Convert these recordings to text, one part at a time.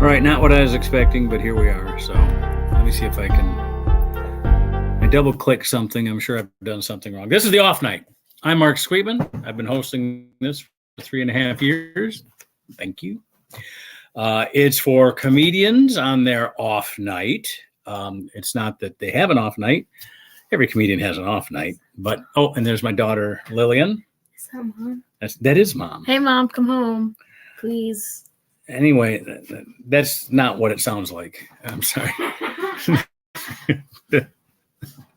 right, not what I was expecting, but here we are. So let me see if I can. I double click something. I'm sure I've done something wrong. This is the off night. I'm Mark Sweetman. I've been hosting this for 3.5 years. Thank you. It's for comedians on their off night. It's not that they have an off night. Every comedian has an off night. But, oh, and there's my daughter, Lillian. Is that Mom? That is Mom. Hey, Mom, come home, please. Anyway, that's not what it sounds like. I'm sorry.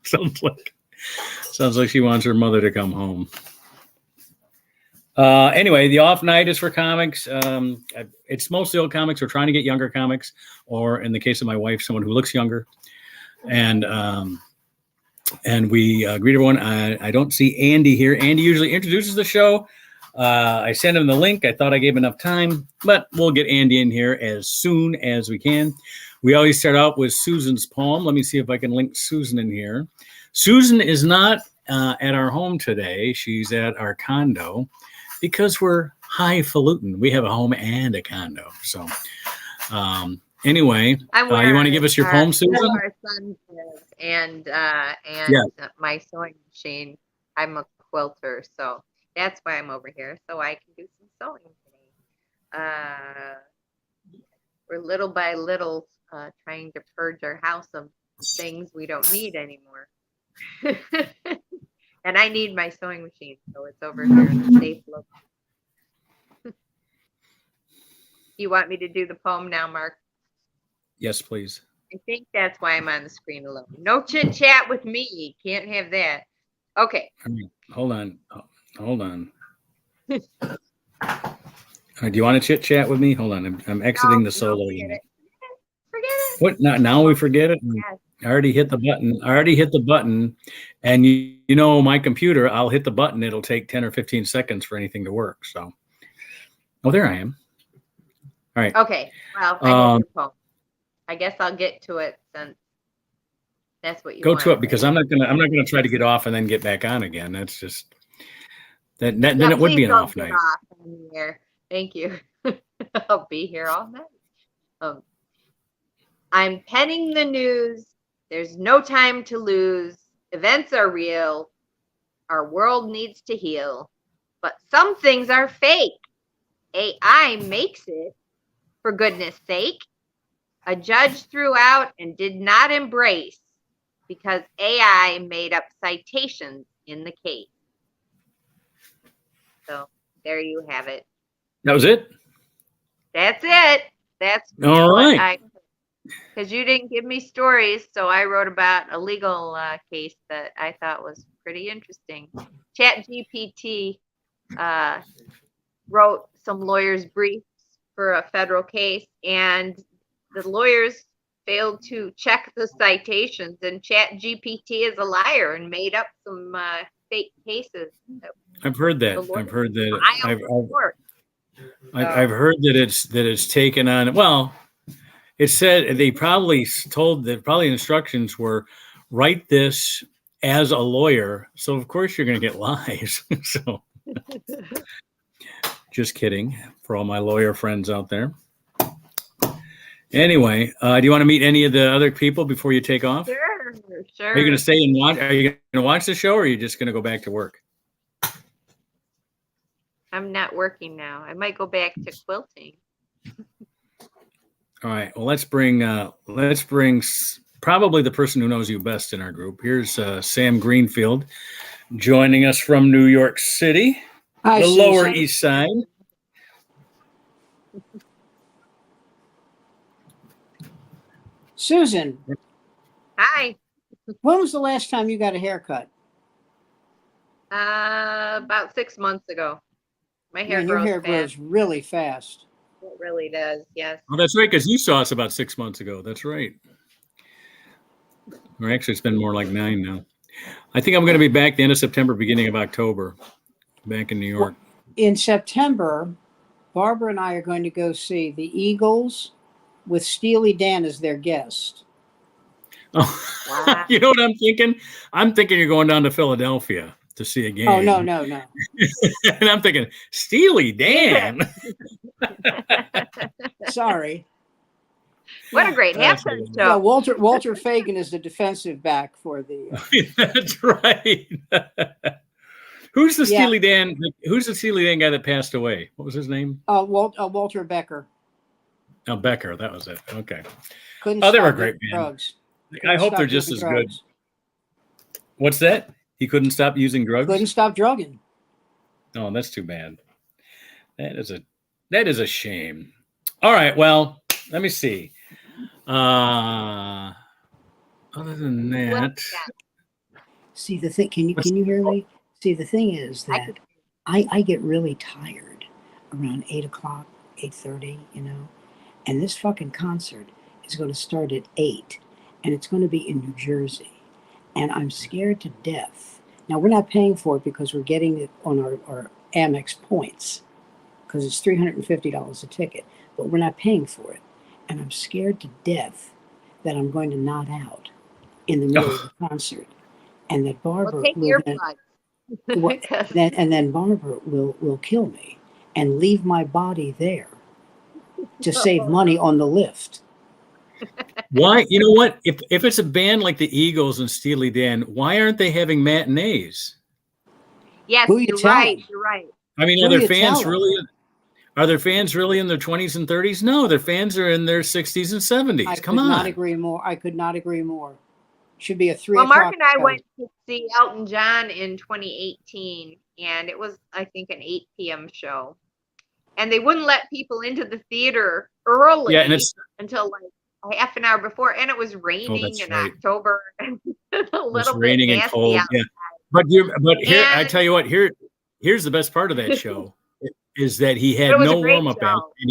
sounds like she wants her mother to come home. Anyway, the off night is for comics. It's mostly old comics. We're trying to get younger comics, or in the case of my wife, someone who looks younger. And we greet everyone. I don't see Andy here. Andy usually introduces the show. I sent him the link. I thought I gave enough time, but we'll get Andy in here as soon as we can. We always start out with Susan's poem. Let me see if I can link Susan in here. Susan is not at our home today. She's at our condo because we're highfalutin. We have a home and a condo. So anyway, you want to give us your poem, Susan? Our son and my sewing machine. I'm a quilter, so that's why I'm over here, so I can do some sewing today. We're little by little trying to purge our house of things we don't need anymore. And I need my sewing machine, so it's over here in the safe location. You want me to do the poem now, Mark? Yes, please. I think that's why I'm on the screen alone. No chit chat with me. Can't have that. Okay. Hold on. Do you want to chit chat with me? Hold on. I'm exiting the solo. Forget it. What? Now we forget it? Yes. I already hit the button. And you know, my computer, I'll hit the button. It'll take 10 or 15 seconds for anything to work. So, oh, there I am. All right. Okay. Well, I guess I'll get to it since that's what you go to it, because I'm not gonna try to get off and then get back on again. That's just then it would be an off night. Thank you. I'll be here all night. I'm penning the news. There's no time to lose. Events are real. Our world needs to heal. But some things are fake. AI makes it, for goodness sake. A judge threw out and did not embrace because AI made up citations in the case. So there you have it. That was it? That's it. That's all right. Because you didn't give me stories, so I wrote about a legal case that I thought was pretty interesting. ChatGPT wrote some lawyers' briefs for a federal case, and the lawyers failed to check the citations, and ChatGPT is a liar and made up some fake cases. I've heard that. I've heard that it's taken on. Well, it said they probably told that instructions were write this as a lawyer. So of course you're going to get lies. So just kidding for all my lawyer friends out there. Anyway, do you want to meet any of the other people before you take off? Sure. Are you going to stay and watch? Are you going to watch the show, or are you just going to go back to work? I'm not working now. I might go back to quilting. All right. Well, let's bring probably the person who knows you best in our group. Here's Sam Greenfield joining us from New York City, Hi, the Susan. Lower East Side. Susan. Hi. When was the last time you got a haircut? About 6 months ago. My hair your hair grows really fast. It really does, yes. Oh, that's right, because you saw us about 6 months ago. That's right. Or actually, it's been more like 9 now. I think I'm going to be back the end of September, beginning of October, back in New York. In September, Barbara and I are going to go see the Eagles with Steely Dan as their guest. Oh, wow. You know what I'm thinking? I'm thinking you're going down to Philadelphia to see a game. Oh, no. And I'm thinking, Steely Dan. Sorry. What a Yeah. great That's halftime hilarious. Yeah, show. Walter Fagan is the defensive back for the. That's right. Who's the Yeah. Steely Dan? Who's the Steely Dan guy that passed away? What was his name? Walter Becker Oh, Becker. That was it. Okay. couldn't Oh, they stop were a doing great band. drugs. I Couldn't hope they're stop just doing as good. drugs. What's that? He couldn't stop using drugs. Couldn't stop drugging. Oh, that's too bad. That is a shame. All right. Well, let me see. Other than Well, that, See the thing. Can you hear me? See the thing is I that could- I get really tired around 8 o'clock, 8:30. And this fucking concert is going to start at 8, and it's going to be in New Jersey, and I'm scared to death. Now we're not paying for it because we're getting it on our Amex points, because it's $350 a ticket, but we're not paying for it, and I'm scared to death that I'm going to nod out in the middle of the concert, and that Well, Barbara take will then, earplugs. Because and then Barbara will kill me and leave my body there to save money on the lift. why? You know what? If it's a band like the Eagles and Steely Dan, why aren't they having matinees? yes, Who you you're telling? right. You're right. I mean, Who are their you fans telling? really? Are their fans really in their 20s and 30s? No, their fans are in their 60s and 70s. I Come could not on. agree more. I could not agree more. Should be a 3 Well, Mark o'clock and I show. went to see Elton John in 2018, and it was, I think, an 8 p.m. show. And they wouldn't let people into the theater early Yeah, and it's until like a half an hour before, and it was raining that's in right. October and a It's little bit raining and nasty cold. out. Yeah, but here I And tell you what. Here's the best part of that show is that he but had it was a no great warm up act, show. and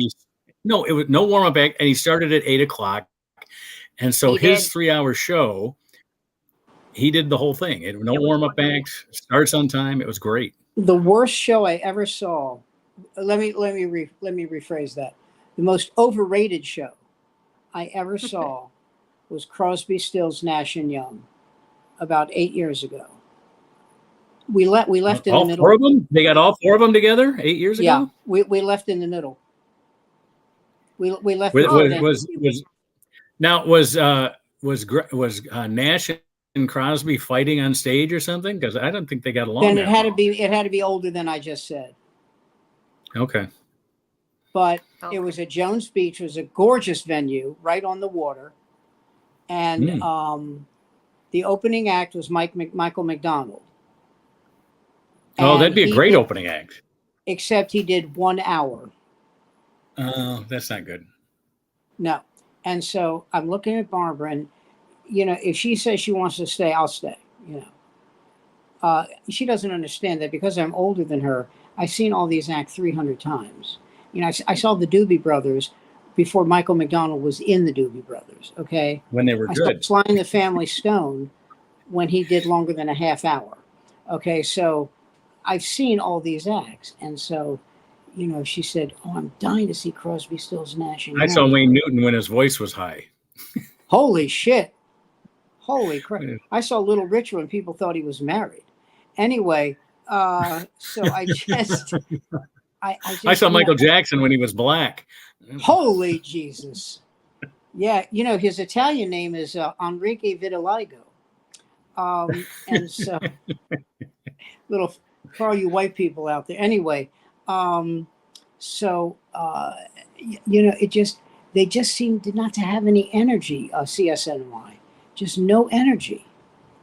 it was no warm up act, and he started at 8 o'clock, and so He his did. 3 hour show, he did the whole thing. No It was warm up wonderful. act, starts on time. It was great. The worst show I ever saw. Let me rephrase that. The most overrated show I ever saw was Crosby, Stills, Nash and Young, about 8 years ago. We left in the All middle. four of them. They got all four of them together 8 years Yeah, ago. we left in the middle. We left Was before was, then. was now was Nash and Crosby fighting on stage or something? Because I don't think they got along. Then that it had to be older than I just said. well. Okay. But Okay. it was at Jones Beach. It was a gorgeous venue right on the water. And the opening act was Michael McDonald. Oh, And that'd be a he great did- opening act. Except he did 1 hour. Oh, that's not good. No. And so I'm looking at Barbara, and, if she says she wants to stay, I'll stay, She doesn't understand that because I'm older than her, I've seen all these acts 300 times. I saw the Doobie Brothers before Michael McDonald was in the Doobie Brothers, okay? When they were I saw good. Sly and the Family Stone when he did longer than a half hour. Okay, so I've seen all these acts. And so, she said, "Oh, I'm dying to see Crosby, Stills, Nash and I saw Young." Wayne Newton when his voice was high. Holy shit. Holy crap. Yeah. I saw Little Richard when people thought he was married. Anyway, so I just I saw Michael Jackson when he was black. Holy Jesus. Yeah, his Italian name is Enrique Vitiligo. And so, little for all you white people out there. Anyway, they just seemed not to have any energy. CSNY, just no energy.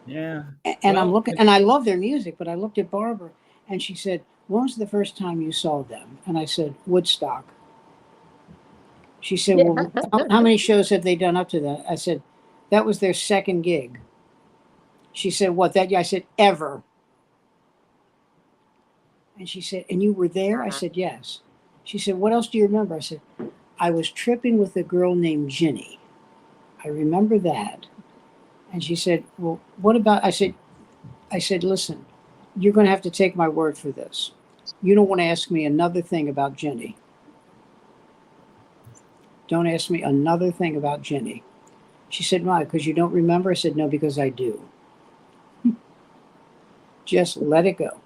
Yeah. And Well, I'm looking, and I love their music, but I looked at Barbara, and she said, "When was the first time you saw them?" And I said, "Woodstock." She said, "Well, how many shows have they done up to that?" I said, "That was their second gig." She said, "What, that?" I said, "Ever." And she said, "And you were there?" I said, "Yes." She said, "What else do you remember?" I said, "I was tripping with a girl named Ginny. I remember that." And she said, "Well, what about," I said, "Listen, you're going to have to take my word for this. You don't want to ask me another thing about Ginny. Don't ask me another thing about Ginny." She said, "Why? Because you don't remember?" I said, "No, because I do." Just let it go.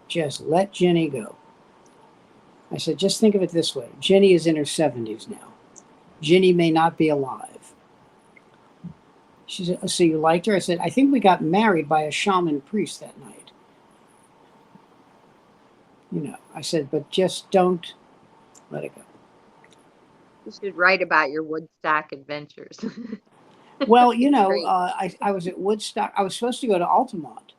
Just let Ginny go. I said, "Just think of it this way. Ginny is in her 70s now. Ginny may not be alive. She said, so you liked her? I said, I think we got married by a shaman priest that night. You know, I said, but just don't let it go. You should write about your Woodstock adventures. Well, you know, Great. I was at Woodstock. I was supposed to go to Altamont,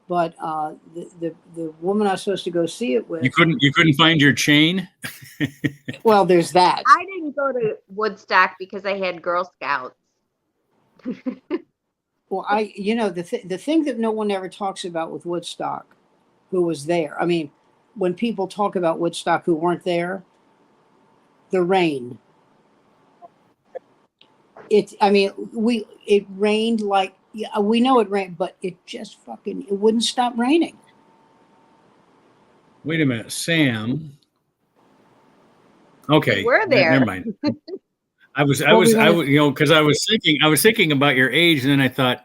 but the woman I was supposed to go see it with. You couldn't find your chain. Well, there's that. I didn't go to Woodstock because I had Girl Scouts. Well, the thing that no one ever talks about with Woodstock, who was there. I mean, when people talk about Woodstock who weren't there, the rain. It rained like, yeah, we know it rained, but it wouldn't stop raining. Wait a minute, Sam. Okay, We're there. Never mind. I was, you know, because I was thinking about your age, and then I thought,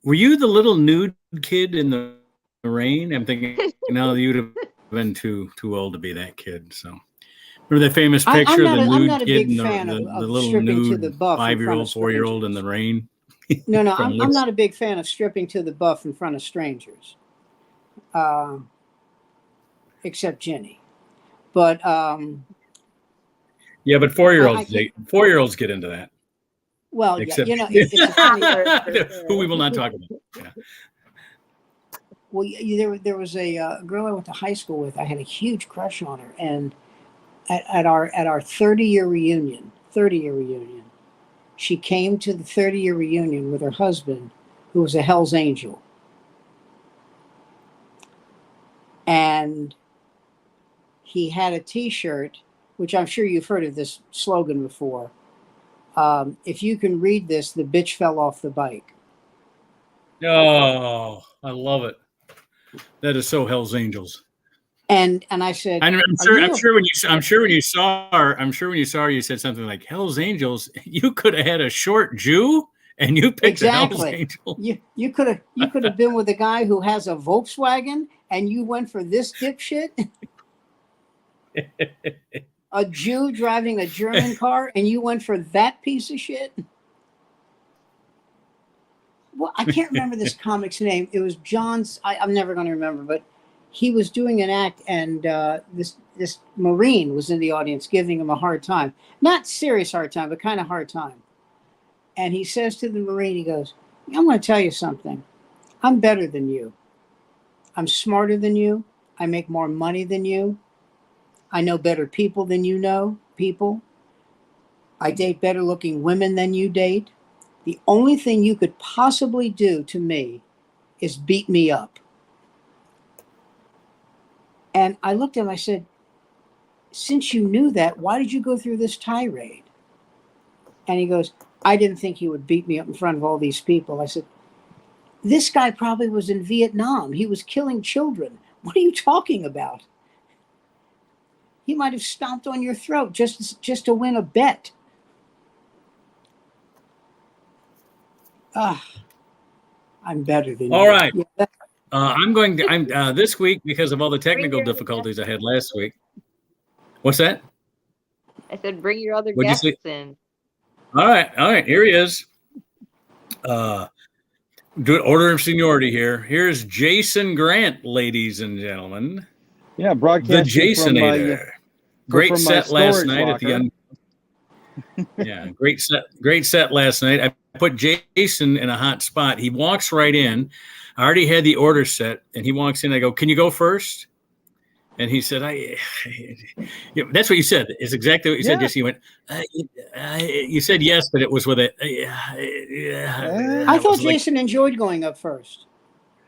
were you the little nude kid in the rain? I'm thinking, no, you'd have been too old to be that kid. So, remember that famous picture of the nude kid and the little nude 5-year-old, 4-year-old in the rain? No, I'm not a big fan of stripping to the buff in front of strangers, except Ginny. But yeah, but 4-year-olds get into that. Well, except, yeah, you know, it's who we will not talk about. Yeah. Well, there was a girl I went to high school with. I had a huge crush on her, and at our 30-year reunion, she came to the 30-year reunion with her husband, who was a Hell's Angel, and he had a T-shirt, which I'm sure you've heard of this slogan before. If you can read this, the bitch fell off the bike. Oh, I love it. That is so Hell's Angels. And I said, I'm sure when you saw her, you said something like, Hell's Angels. You could have had a short Jew, and you picked a Hell's Angel. You could have been with a guy who has a Volkswagen, and you went for this dipshit. A Jew driving a German car, and you went for that piece of shit. Well, I can't remember this comic's name. It was John's. I'm never going to remember, but he was doing an act, and this Marine was in the audience giving him a hard time. Not serious hard time, but kind of hard time. And he says to the Marine, he goes, I'm going to tell you something. I'm better than you. I'm smarter than you. I make more money than you. I know better people than you know people. I date better looking women than you date. The only thing you could possibly do to me is beat me up. And I looked at him, I said, since you knew that, why did you go through this tirade? And he goes, I didn't think he would beat me up in front of all these people. I said, this guy probably was in Vietnam. He was killing children. What are you talking about? He might have stomped on your throat just to win a bet. I'm better than you. All right. Yeah, I'm this week, because of all the technical difficulties I had last week. What's that? I said, bring your other What'd you guests in. All right. Here he is. Do it order of seniority here. Here's Jason Grant, ladies and gentlemen. Yeah, broadcasting the Jasonator. Great set last night at the end. Yeah, great set last night. I put Jason in a hot spot. He walks right in. I already had the order set, and he walks in. I go, "Can you go first?" And he said, yeah, that's what you said. It's exactly what you said. Just he went, you said yes, but it was with it. I thought Jason enjoyed going up first.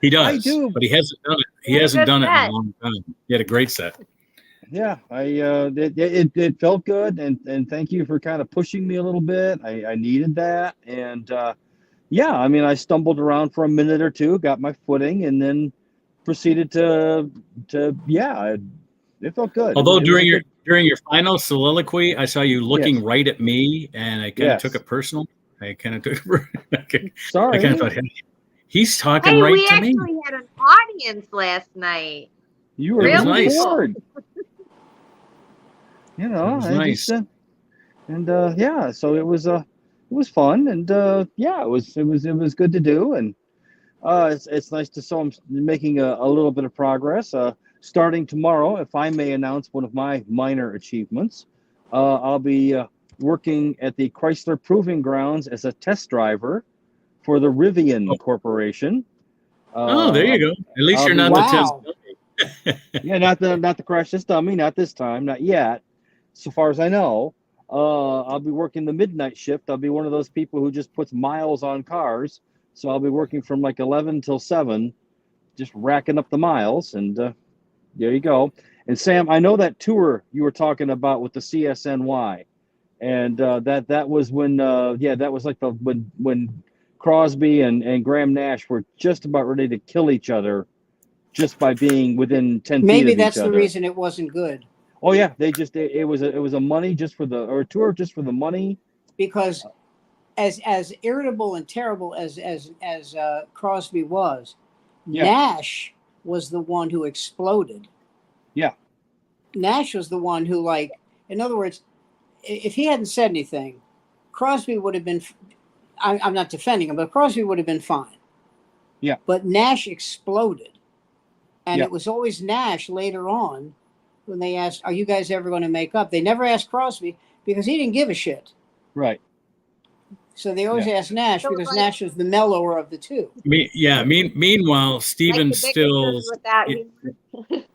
He does. I do. But he hasn't done it. He hasn't done it in a long time. He had a great set. Yeah, it felt good, and thank you for kind of pushing me a little bit. I needed that, and yeah, I mean, I stumbled around for a minute or two, got my footing, and then proceeded to yeah, it felt good. Although during your final soliloquy, I saw you looking right at me, and I kind of took it personal. I kind of took it. Sorry, I kind of thought, hey, he's talking right to me. We actually had an audience last night. You were nice. bored. You know, And yeah, so it was fun, and yeah, it was good to do, and it's nice to. So I'm making a little bit of progress. Starting tomorrow, if I may announce one of my minor achievements, I'll be working at the Chrysler Proving Grounds as a test driver for the Rivian Corporation. Oh, there you go. At least I'll you're be not Wow. the test. Yeah, not the crash test dummy, not this time, not yet. So far as I know, I'll be working the midnight shift. I'll be one of those people who just puts miles on cars. So I'll be working from like 11 till 7, just racking up the miles. And there you go. And Sam, I know that tour you were talking about with the CSNY, and that was when that was like the when Crosby and Graham Nash were just about ready to kill each other just by being within 10 feet Maybe of that's each the other. reason it wasn't good, Oh yeah, it was a money just for the, or a tour just for the money. because as irritable and terrible as Crosby was, Yeah. Nash was the one who exploded. Yeah. Nash was the one who, like, in other words, if he hadn't said anything, Crosby would have been. I'm not defending him, but Crosby would have been fine. Yeah. But Nash exploded, and Yeah. it was always Nash later on when they asked, "Are you guys ever going to make up?" They never asked Crosby because he didn't give a shit. Right. So they always asked Nash So, because like- Nash was the mellower of the two. Meanwhile, Like Steven the big Stills. without humor.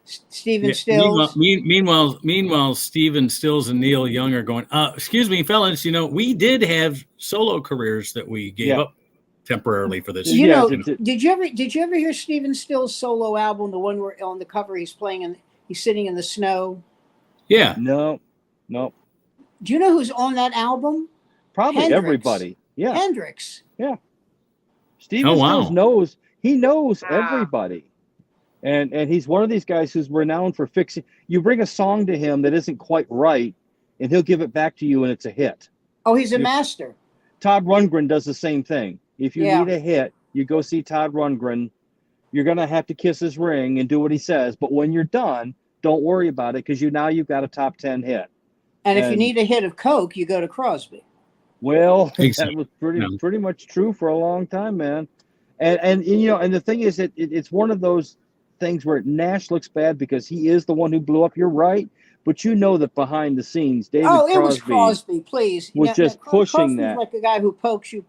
Stephen Yeah, Stills. meanwhile, Steven Stills and Neil Young are going, excuse me, fellas, we did have solo careers that we gave Yeah. up temporarily for this. You Yeah, know, did you ever hear Stephen Stills' solo album, the one where on the cover he's playing and he's sitting in the snow? Yeah. No. Do you know who's on that album? Probably Hendrix. everybody. Yeah. Hendrix. Steven Oh, Stills wow. knows Wow. everybody. And he's one of these guys who's renowned for fixing. You bring a song to him that isn't quite right, and he'll give it back to you, and it's a hit. Oh, he's a You- master. Todd Rundgren does the same thing. If you Yeah. need a hit, you go see Todd Rundgren. You're gonna have to kiss his ring and do what he says. But when you're done, don't worry about it, because you've got a top 10 hit. And if you And- need a hit of coke, you go to Crosby. Well, Exactly. that was Yeah. pretty much true for a long time, man. And and the thing is, it's one of those things where Nash looks bad because he is the one who blew up. You're right, but you know that behind the scenes, David Oh, Crosby it was Crosby, please. was just pushing Crosby's that. like a guy who pokes you,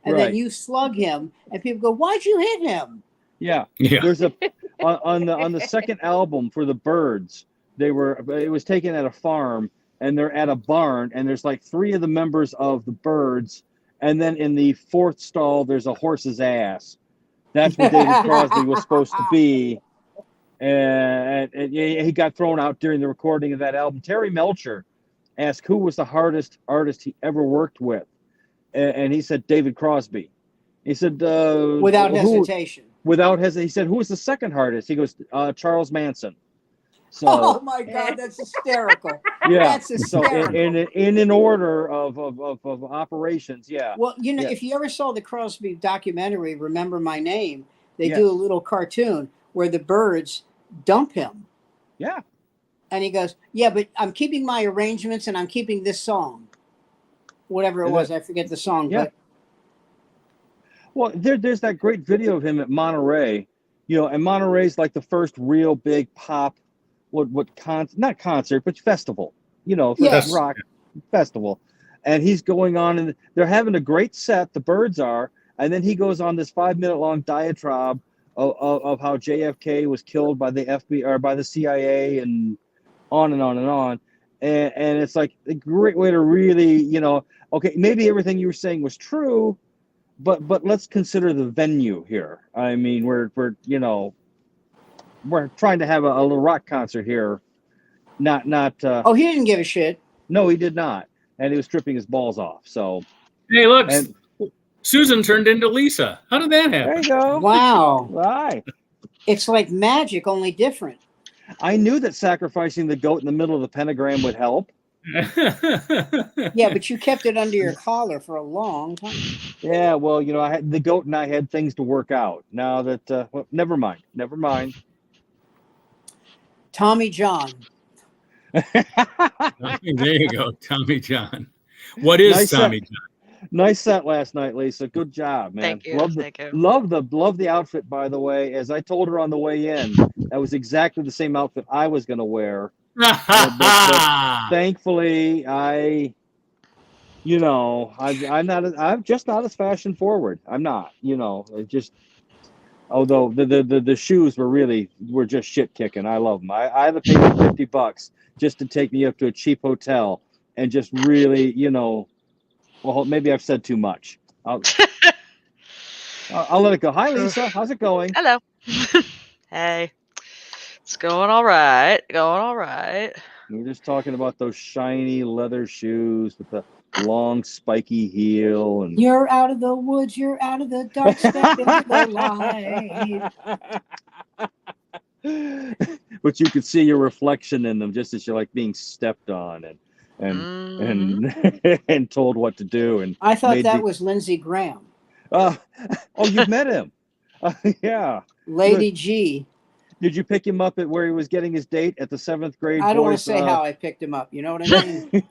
and Right. then you slug him, and people go, "Why'd you hit him?" Yeah, Yeah. there's on the second album for the Byrds, it was taken at a farm, and they're at a barn, and there's like 3 of the members of the Byrds, and then in the 4th stall there's a horse's ass. That's where David Crosby was supposed to be, and he got thrown out during the recording of that album. Terry Melcher asked who was the hardest artist he ever worked with, and he said David Crosby. He said Without who- hesitation. Without hesitation, he said, "Who was the second hardest?" He goes, "Charles Manson." So Oh my God, that's hysterical. yeah, That's so hysterical. in an order of operations, yeah, Well, Yeah. if you ever saw the Crosby documentary, Remember My Name, they Yes. do a little cartoon where the Byrds dump him. yeah, And he goes, "Yeah, but I'm keeping my arrangements and I'm keeping this song." Whatever it And was, I forget the song. Yeah. But Well, there's that great video of him at Monterey, and Monterey's like the first real big pop, not concert, but festival, for Yes. rock festival, and he's going on and they're having a great set. The Byrds are, and then he goes on this 5-minute long diatribe of how JFK was killed by the FBI or by the CIA and on and on and on, and it's like a great way to really, okay, maybe everything you were saying was true. But let's consider the venue here. I mean, we're trying to have a little rock concert here. Not. oh, he didn't give a shit. No, he did not, and he was stripping his balls off. So Hey, look, and Susan turned into Lisa. How did that there happen? you go. Wow, Right. it's like magic, only different. I knew that sacrificing the goat in the middle of the pentagram would help. Yeah, but you kept it under your collar for a long time. Yeah, well, I had the goat and I had things to work out. Now that, well, never mind. Tommy John. There you go, Tommy John. What is Nice Tommy set. John? Nice set last night, Lisa. Good job, man. Thank you. Love Thank you. love the outfit, by the way. As I told her on the way in, that was exactly the same outfit I was going to wear. But thankfully, I'm just not as fashion forward. I'm not, it just. Although the shoes were just shit kicking. I love them. I'd have paid $50 just to take me up to a cheap hotel and just really, well, maybe I've said too much. I'll let it go. Hi, Lisa. How's it going? Hello. Hey. It's going all right. Going all right. We were just talking about those shiny leather shoes with the long spiky heel, and You're out of the woods, you're out of the dark, step into the light. but you could see your reflection in them just as you're like being stepped on and told what to do. And I thought that was Lindsey Graham. Oh, you've met him. Yeah. Lady G. Did you pick him up at where he was getting his date at the 7th grade? I don't want to say how I picked him up. You know what I mean?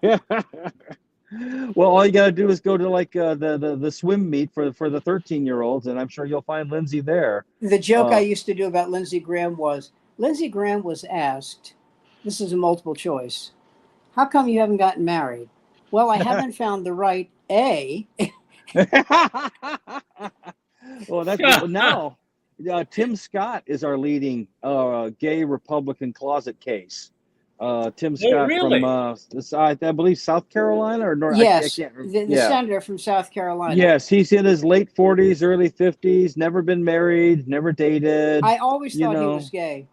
Well, all you got to do is go to like the swim meet for the 13-year-olds, and I'm sure you'll find Lindsay there. The joke I used to do about Lindsey Graham was asked, this is a multiple choice, how come you haven't gotten married? Well, I haven't found the right A. Well, now Tim Scott is our leading gay Republican closet case. Tim Scott really? from I believe South Carolina or North. Yes, I can't the senator from South Carolina. Yes, he's in his late 40s, early 50s. Never been married, never dated. I always thought he was gay.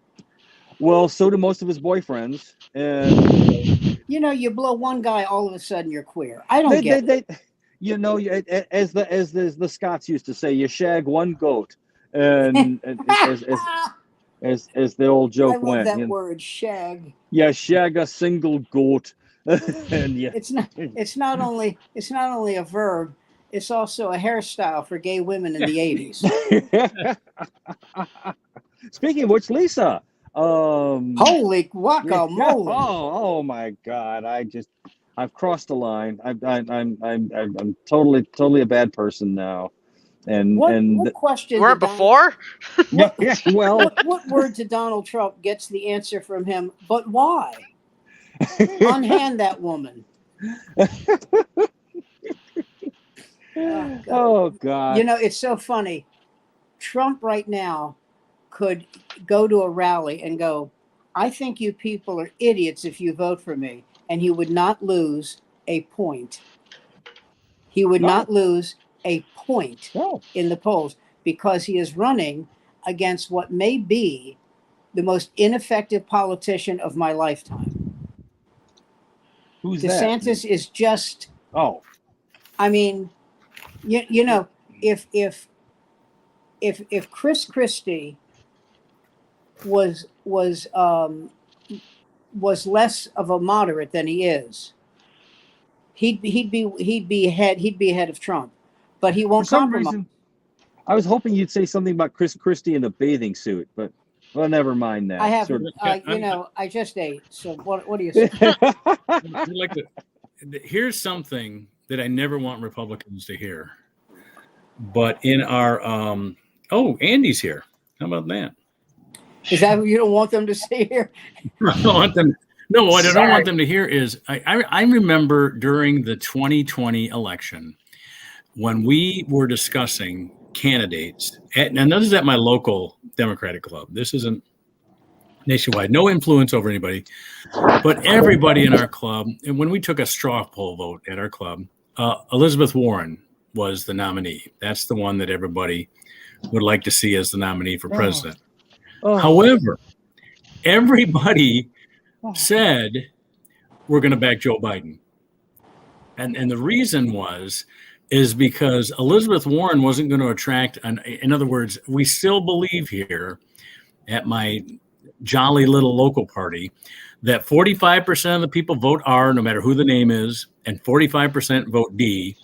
Well, so do most of his boyfriends. And you blow one guy, all of a sudden you're queer. I don't get it. As the Scots used to say, you shag one goat, and as the old joke went. That word, shag. Yeah, shag a single goat. And yeah. It's not only a verb, it's also a hairstyle for gay women in the 80s. Speaking of which, Lisa. Holy guacamole! Oh my God! I've crossed the line. I'm totally a bad person now. What question? You weren't before? Well, what word to Donald Trump gets the answer from him? But why? Unhand that woman. Oh God! It's so funny. Trump right now could go to a rally and go, I think you people are idiots if you vote for me. And he would not lose a point. He would not lose a point in the polls because he is running against what may be the most ineffective politician of my lifetime. Who's DeSantis that? is just. Oh. I mean, if Chris Christie was less of a moderate than he is, he'd be ahead of Trump, but he won't compromise. Reason, I was hoping you'd say something about Chris Christie in a bathing suit, but well, never mind that. I haven't. I just ate. So what do you say? Here's something that I never want Republicans to hear, but in our Andy's here. How about that? Is that what you don't want them to say here? I don't want them. No, what I don't want them to hear is I remember during the 2020 election when we were discussing candidates, and this is at my local Democratic club. This isn't nationwide, no influence over anybody, but everybody in our club. And when we took a straw poll vote at our club, Elizabeth Warren was the nominee. That's the one that everybody would like to see as the nominee for president. However, everybody said we're going to back Joe Biden. And the reason is because Elizabeth Warren wasn't going to attract, in other words, we still believe here at my jolly little local party that 45% of the people vote R, no matter who the name is, and 45% vote D.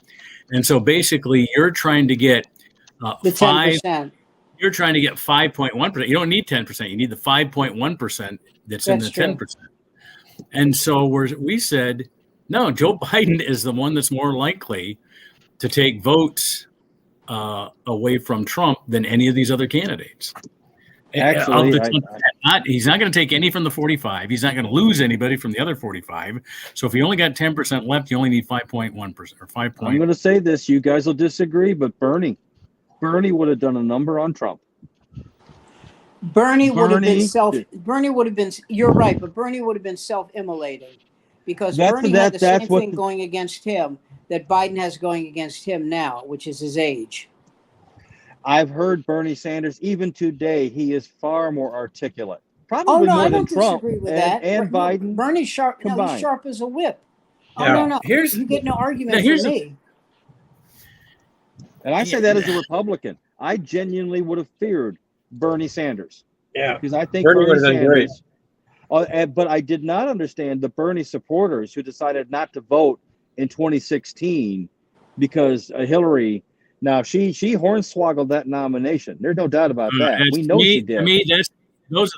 And so basically you're trying to get the 10%. You're trying to get 5.1%. You don't need 10%. You need the 5.1% that's in the 10%. And so we said, no, Joe Biden is the one that's more likely to take votes away from Trump than any of these other candidates. Actually, he's not going to take any from the 45. He's not going to lose anybody from the other 45. So if he only got 10% left, you only need 5.1% or 5. I'm going to say this. You guys will disagree, but Bernie would have done a number on Trump. Bernie would have been. You're right, but Bernie would have been self-immolating because Bernie had the same thing going against him that Biden has going against him now, which is his age. I've heard Bernie Sanders, even today, he is far more articulate. Probably Oh no, more I than don't Trump disagree with that. and Biden. Bernie's sharp. combined. No, he's sharp as a whip. Oh Yeah. no, you get no argument from me. And I say that as a Republican. I genuinely would have feared Bernie Sanders. Yeah, because I think Bernie Bernie would have done great. Sanders. But I did not understand the Bernie supporters who decided not to vote in 2016 because Hillary. Now she hornswoggled that nomination. There's no doubt about that. We know she did. To me, those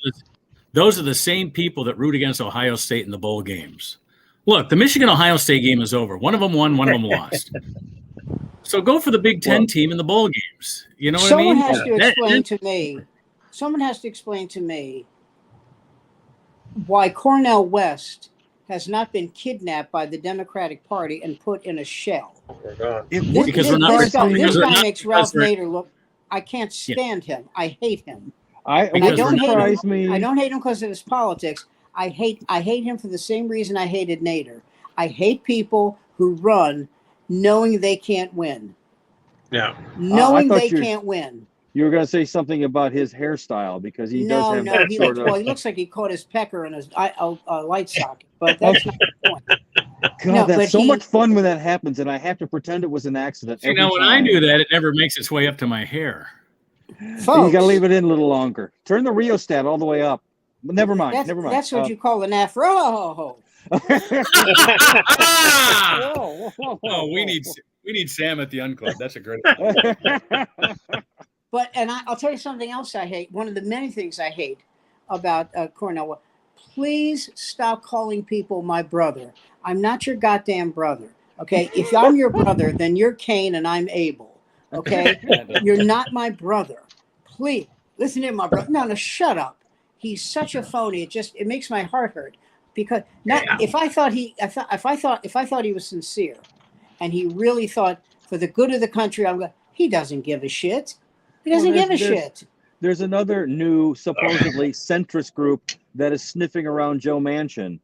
are the same people that root against Ohio State in the bowl games. Look, the Michigan-Ohio State game is over. One of them won, one of them lost. So go for the Big Ten team in the bowl games. You know what I mean? Someone has to explain to me why Cornel West has not been kidnapped by the Democratic Party and put in a shell. Because this guy makes Ralph Nader look. I can't stand him. I hate him. I don't hate him. I don't hate him because of his politics. I hate him for the same reason I hated Nader. I hate people who run knowing they can't win. Yeah. Knowing they can't win. You were going to say something about his hairstyle because he does have that sort of. Well, he looks like he caught his pecker in a light socket, but that's not the point. God, that's so much fun when that happens, and I have to pretend it was an accident. See, now when I do that, it never makes its way up to my hair. Folks, you got to leave it in a little longer. Turn the rheostat all the way up. But never mind. That's what you call an afro. We need Sam at the Unclub. That's a great one. But I'll tell you something else I hate. One of the many things I hate about Cornel. Please stop calling people my brother. I'm not your goddamn brother. Okay, if I'm your brother, then you're Cain and I'm Abel. Okay, you're not my brother. Please listen to him, my brother. No, shut up. He's such a phony. It makes my heart hurt because if I thought he was sincere, and he really thought for the good of the country, he doesn't give a shit. He doesn't give a shit. There's another new supposedly centrist group that is sniffing around Joe Manchin.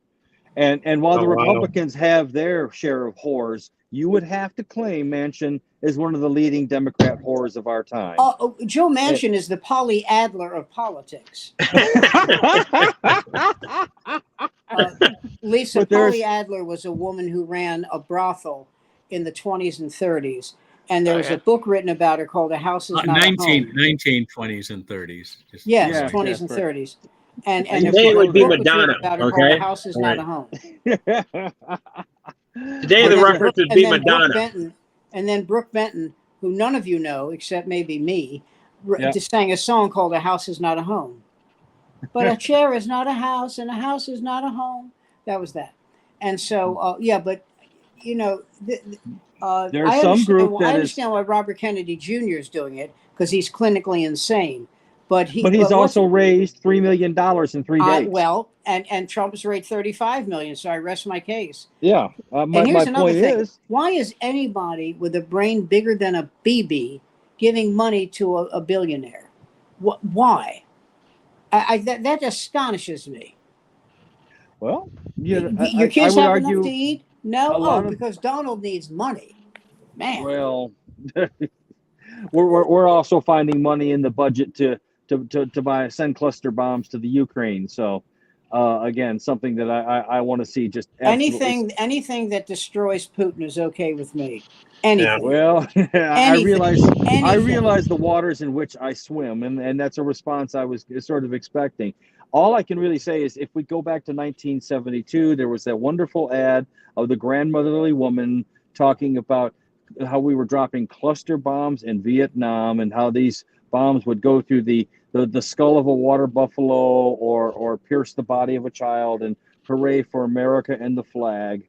And while the Republicans have their share of whores, you would have to claim Manchin is one of the leading Democrat whores of our time. Joe Manchin is the Polly Adler of politics. Lisa, Polly Adler was a woman who ran a brothel in the 20s and 30s. And there was a book written about her called "A House Is Not a Home." 1920s and 30s. Yes, 20s and 30s. And today it would be Madonna. Okay, "A House Is Not a Home." Today the reference would be Madonna. And then Brooke Benton, who none of you know except maybe me, just sang a song called "A House Is Not a Home." But a chair is not a house, and a house is not a home. That was that. And so, but you know. There's some group that I understand why Robert Kennedy Jr. is doing it because he's clinically insane, but he's also raised $3 million in 3 days. And Trump's raised $35 million. So I rest my case. Yeah, my point is, why is anybody with a brain bigger than a BB giving money to a billionaire? Why? That astonishes me. Well, your kids have enough to eat. No, because Donald needs money, man. Well, we're also finding money in the budget to send cluster bombs to the Ukraine. So, again, something that I want to see just anything that destroys Putin is okay with me. Anything. Yeah, well, I realize the waters in which I swim, and that's a response I was sort of expecting. All I can really say is if we go back to 1972, there was that wonderful ad of the grandmotherly woman talking about how we were dropping cluster bombs in Vietnam and how these bombs would go through the skull of a water buffalo or pierce the body of a child and hooray for America and the flag.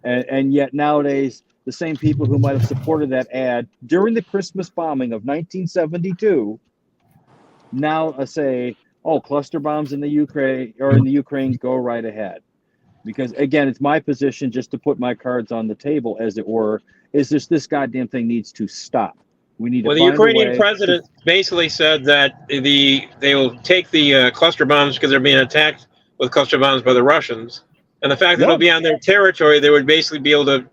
And yet nowadays, the same people who might have supported that ad during the Christmas bombing of 1972 now say, oh, cluster bombs in the Ukraine, go right ahead. Because again, it's my position, just to put my cards on the table, as it were, is this goddamn thing needs to stop. We need to Well, the find Ukrainian a way president basically said that they will take the cluster bombs because they're being attacked with cluster bombs by the Russians, and the fact that it'll be on their territory, they would basically be able to,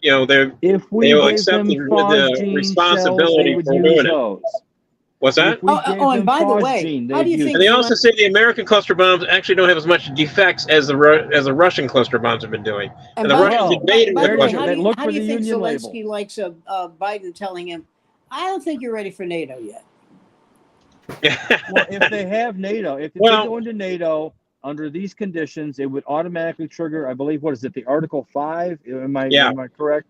if we they will gave accept them the phosgene responsibility shells, they for would doing use it. those. What's that? And by the way, how do you think? And they also say the American cluster bombs actually don't have as much defects as the Russian cluster bombs have been doing. And the Russians invaded with Russia. How do you think Zelensky likes Biden telling him, "I don't think you're ready for NATO yet"? Well, if they have NATO, if they go into NATO under these conditions, it would automatically trigger, I believe, what is it, the Article 5? Am I correct?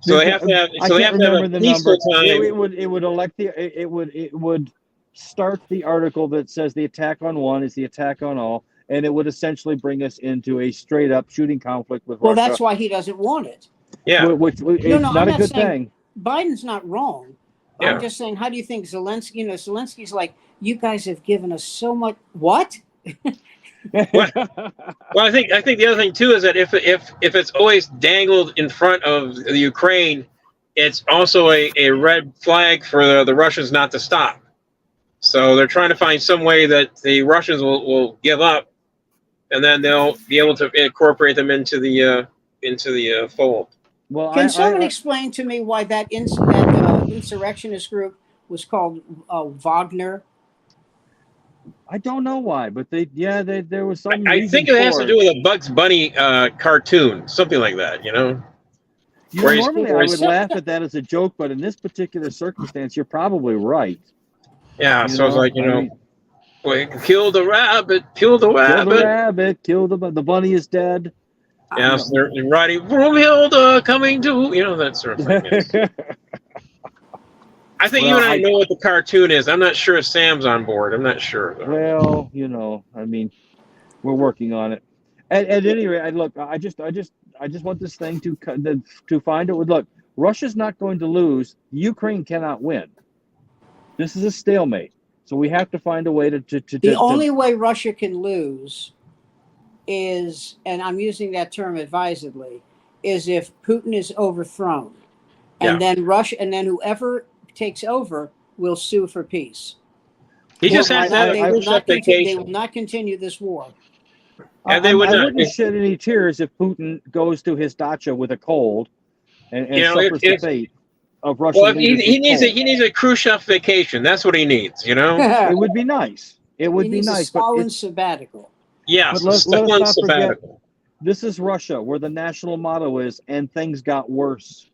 So they have to have. So they have to have a peaceful time. It would elect it would start the article that says the attack on one is the attack on all, and it would essentially bring us into a straight up shooting conflict with Russia. Well, that's why he doesn't want it. Yeah, which is not a good thing. Biden's not wrong. Yeah. I'm just saying, how do you think Zelensky? Zelensky's like, you guys have given us so much. What? Well, I think the other thing too is that if it's always dangled in front of the Ukraine, it's also a red flag for the Russians not to stop. So they're trying to find some way that the Russians will give up, and then they'll be able to incorporate them into the fold. Well, can someone explain to me why that insurrectionist group was called Wagner? I don't know why, but there was some. I think it has to do with a Bugs Bunny cartoon, something like that. Normally I would laugh at that as a joke, but in this particular circumstance, you're probably right. Yeah, so it's like kill the rabbit, kill the rabbit, kill the rabbit, kill the bunny is dead. Yes, they're riding Brumhilde coming to that sort of thing. Yes. I think you and I know what the cartoon is. I'm not sure if Sam's on board. I'm not sure. Well, I mean, we're working on it. At any rate, I just want this thing to find it. Look, Russia's not going to lose. Ukraine cannot win. This is a stalemate. So we have to find a way to the only way Russia can lose is, and I'm using that term advisedly, is if Putin is overthrown, and then Russia, and then whoever takes over will sue for peace. He just has to have they will not continue this war. And they would not. I wouldn't shed any tears if Putin goes to his dacha with a cold and suffers the fate of Russia. Well, he needs a Khrushchev vacation. That's what he needs. It would be nice. It would be nice. Stalin sabbatical. Yes, Stalin sabbatical. This is Russia, where the national motto is, and things got worse.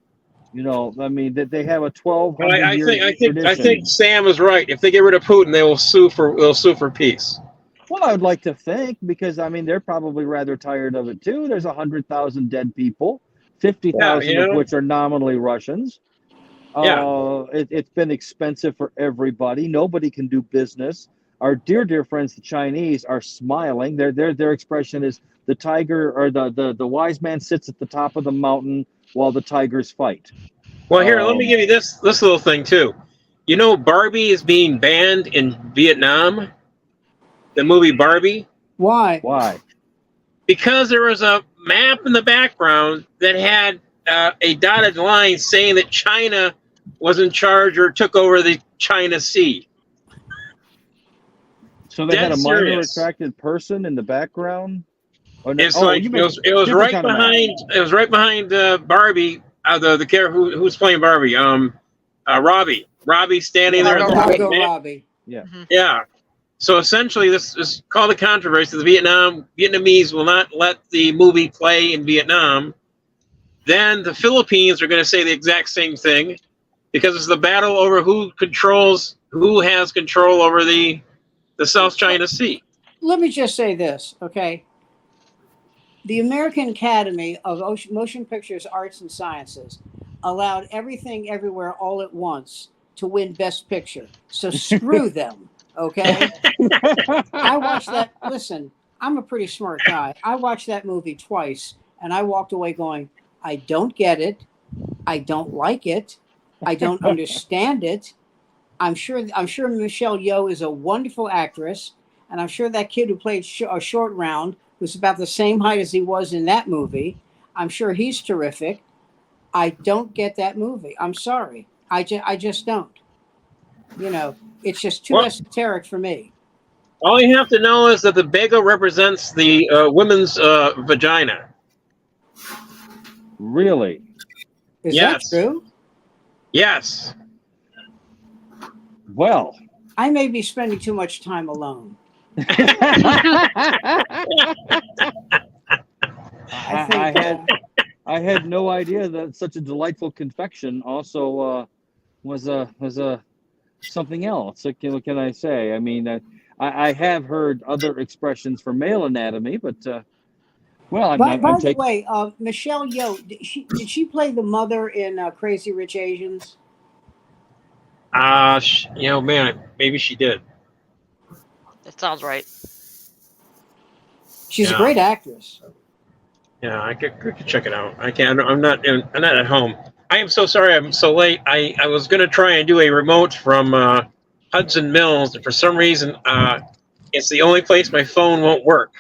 I mean, that they have a 1200-year I think Sam is right. If they get rid of Putin, they will sue for peace. Well, I would like to think, because I mean, they're probably rather tired of it too. There's 100,000 dead people, 50,000 of which are nominally Russians. It's been expensive for everybody. Nobody can do business. Our dear friends, the Chinese, are smiling. Their expression is the tiger, or the wise man sits at the top of the mountain while the tigers fight. Well, here, let me give you this little thing too. Barbie is being banned in Vietnam. The movie Barbie. Why? Because there was a map in the background that had a dotted line saying that China was in charge or took over the China Sea. So they had a minor attracted person in the background. It was right behind. It was right behind Barbie. The character who's playing Barbie. Robbie. Robbie standing there. Robbie. Yeah. Yeah. So essentially, this is called a controversy. The Vietnamese will not let the movie play in Vietnam. Then the Philippines are going to say the exact same thing, because it's the battle over who has control over the South China Sea. Let me just say this, okay? The American Academy of Motion Pictures, Arts, and Sciences allowed Everything Everywhere All at Once to win Best Picture. So screw them, okay? I watched that. Listen, I'm a pretty smart guy. I watched that movie twice, and I walked away going, I don't get it. I don't like it. I don't understand it. I'm sure Michelle Yeoh is a wonderful actress, and I'm sure that kid who played a short round was about the same height as he was in that movie. I'm sure he's terrific. I don't get that movie. I'm sorry. I just don't. You know, it's just too Well, esoteric for me. all you have to know is that the bagel represents the women's vagina. Really? Is Yes. that true? Yes. Well. I may be spending too much time alone. I had no idea that such a delightful confection also was a something else. What can I say? I mean, I have heard other expressions for male anatomy, but well, By I'm the taking. way, Michelle Yeoh, did she play the mother in Crazy Rich Asians? Man, maybe she did. That sounds right. She's a Yeah. great actress. Yeah, I could check it out. I can't. I'm not at home. I am so sorry. I'm so late. I was going to try and do a remote from Hudson Mills, and for some reason, it's the only place my phone won't work.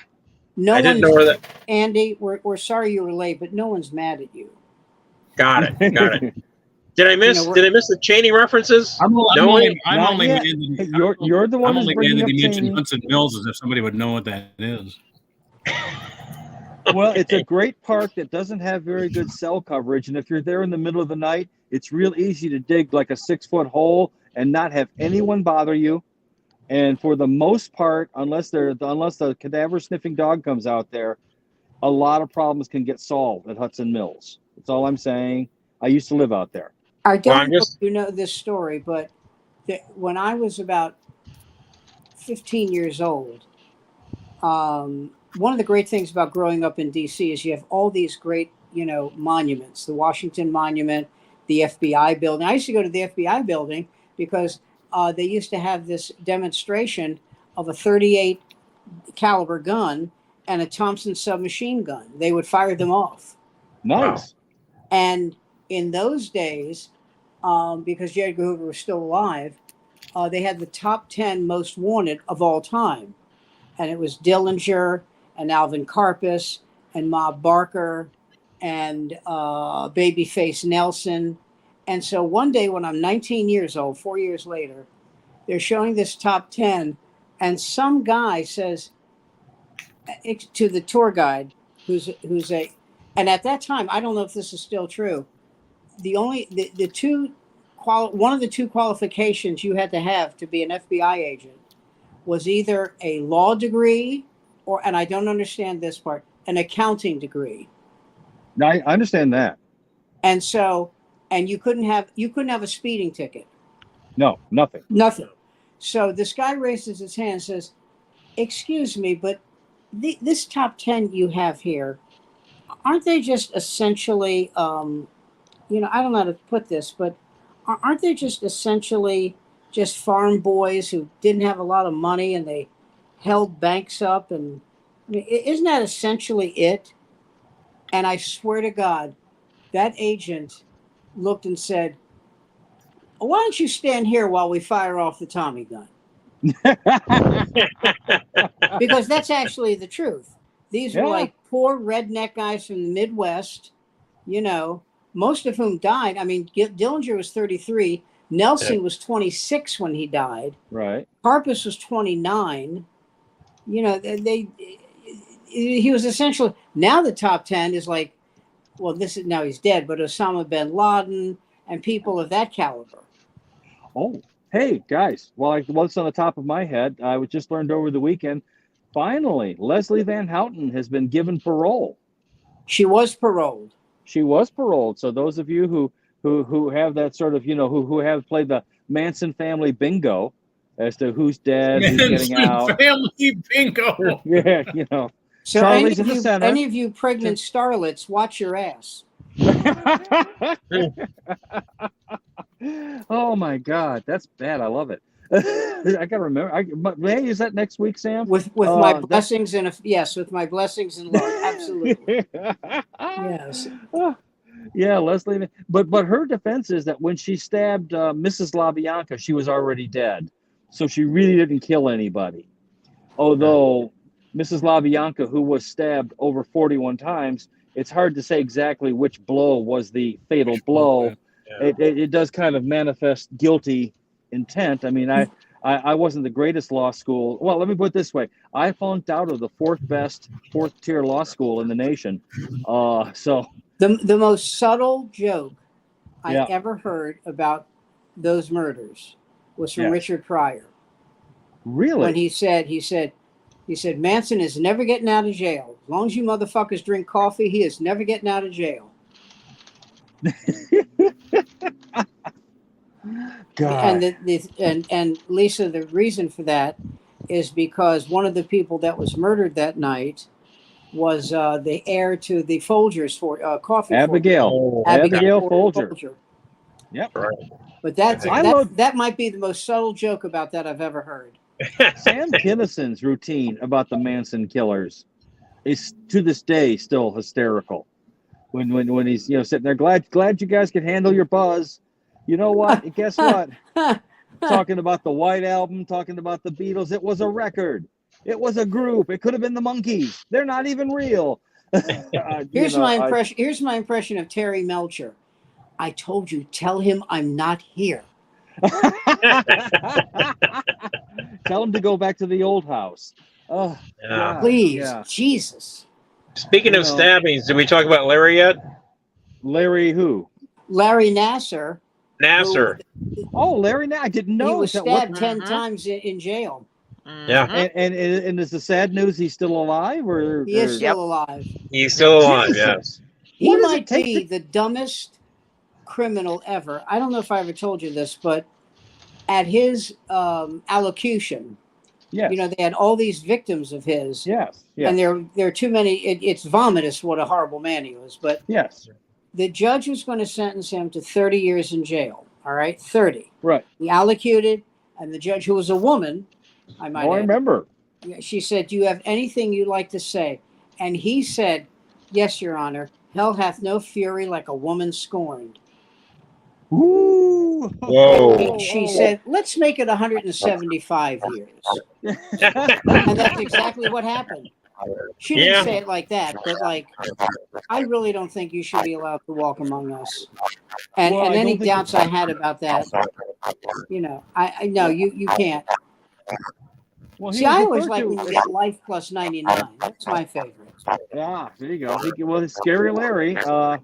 I didn't know where that. Andy, we're sorry you were late, but no one's mad at you. Got it. Did I miss? You know, did I miss the Cheney references? I'm Not only yet. You're the one I'm who's only glad bringing that up he mentioned Cheney. Hudson Mills as if somebody would know what that is. Well, it's a great park that doesn't have very good cell coverage, and if you're there in the middle of the night, it's real easy to dig like a 6-foot hole and not have anyone bother you. And for the most part, unless the cadaver sniffing dog comes out there, a lot of problems can get solved at Hudson Mills. That's all I'm saying. I used to live out there. I don't know if you know this story, but when I was about 15 years old, one of the great things about growing up in D.C. is you have all these great, monuments, the Washington Monument, the FBI building. I used to go to the FBI building because they used to have this demonstration of a 38 caliber gun and a Thompson submachine gun. They would fire them off. Nice. And in those days, because J. Edgar Hoover was still alive, they had the top 10 most wanted of all time. And it was Dillinger and Alvin Karpis and Ma Barker and Babyface Nelson. And so one day when I'm 19 years old, 4 years later, they're showing this top 10, and some guy says to the tour guide, and at that time, I don't know if this is still true, one of the two qualifications you had to have to be an FBI agent was either a law degree or, and I don't understand this part, an accounting degree. I understand that. And so, and you couldn't have a speeding ticket. No, nothing. Nothing. So this guy raises his hand and says, "Excuse me, but this top 10 you have here, aren't they just essentially, I don't know how to put this, but aren't they just essentially just farm boys who didn't have a lot of money and they held banks up? And I mean, isn't that essentially it?" And I swear to God, that agent looked and said, "Why don't you stand here while we fire off the Tommy gun?" Because that's actually the truth. These were like poor redneck guys from the Midwest, most of whom died. I mean, Dillinger was 33. Nelson was 26 when he died. Right. Karpis was 29. He was essentially, now the top 10 is like, well, now he's dead, but Osama bin Laden and people of that caliber. Oh, hey, guys, what's on the top of my head, I was just learned over the weekend, finally, Leslie Van Houten has been given parole. She was paroled. So those of you who have that sort of, who have played the Manson family bingo as to who's dead, who's getting out. Family bingo. Yeah, So Charlie's in the center. Any of you pregnant starlets, watch your ass. Oh my God, that's bad. I love it. I gotta remember. But may I use that next week, Sam? With my that- blessings and yes, with my blessings and Lord, absolutely. Yes. Yeah, Leslie. But her defense is that when she stabbed Mrs. LaBianca, she was already dead, so she really didn't kill anybody. Although Mrs. LaBianca, who was stabbed over 41 times, it's hard to say exactly which blow was the fatal blow. Yeah. It does kind of manifest guilty intent. I mean, I wasn't the greatest law school. Well, let me put it this way. I flunked out of the fourth tier law school in the nation. So The most subtle joke I Yeah. ever heard about those murders was from Yeah. Richard Pryor. really, When he said Manson is never getting out of jail. As long as you motherfuckers drink coffee, he is never getting out of jail. God. And Lisa, the reason for that is because one of the people that was murdered that night was the heir to the Folgers coffee. Abigail. Abigail Folger. Yep. Right. But that's I love- that might be the most subtle joke about that I've ever heard. Sam Kinison's routine about the Manson killers is to this day still hysterical. When he's sitting there, glad you guys could handle your buzz. You know what? Guess what? Talking about the White Album, talking about the Beatles. It was a record. It was a group. It could have been the Monkees. They're not even real. Here's my impression. Here's my impression of Terry Melcher. I told you, tell him I'm not here. Tell him to go back to the old house. Oh, Yeah. God, Please, yeah. Jesus. Speaking of stabbings, did we talk about Larry yet? Larry who? Larry Nasser. Nasser. Oh, Larry. I didn't know. He was Is that what- stabbed 10 times in jail. Yeah. And is the sad news he's still alive or He is or- still alive. He's still alive, Jesus. yes. He What does it might take be the dumbest criminal ever. I don't know if I ever told you this, but at his allocution, Yes. they had all these victims of his, Yes. Yes. and there are too many. It's vomitous what a horrible man he was. But Yes. the judge was going to sentence him to 30 years in jail. All right, 30. Right. He allocated, and the judge, who was a woman, I might Oh, I add, remember. she said, "Do you have anything you'd like to say?" And he said, "Yes, Your Honor. Hell hath no fury like a woman scorned." Ooh. Whoa. She said, "Let's make it 175 years." And that's exactly what happened. She didn't Yeah. say it like that, but I really don't think you should be allowed to walk among us. And Well, I any don't think- doubts I had about that, I no, you can't. Well, See, I always like when you get life plus 99. That's my favorite. Ah, there you go. Well, it's Scary Larry.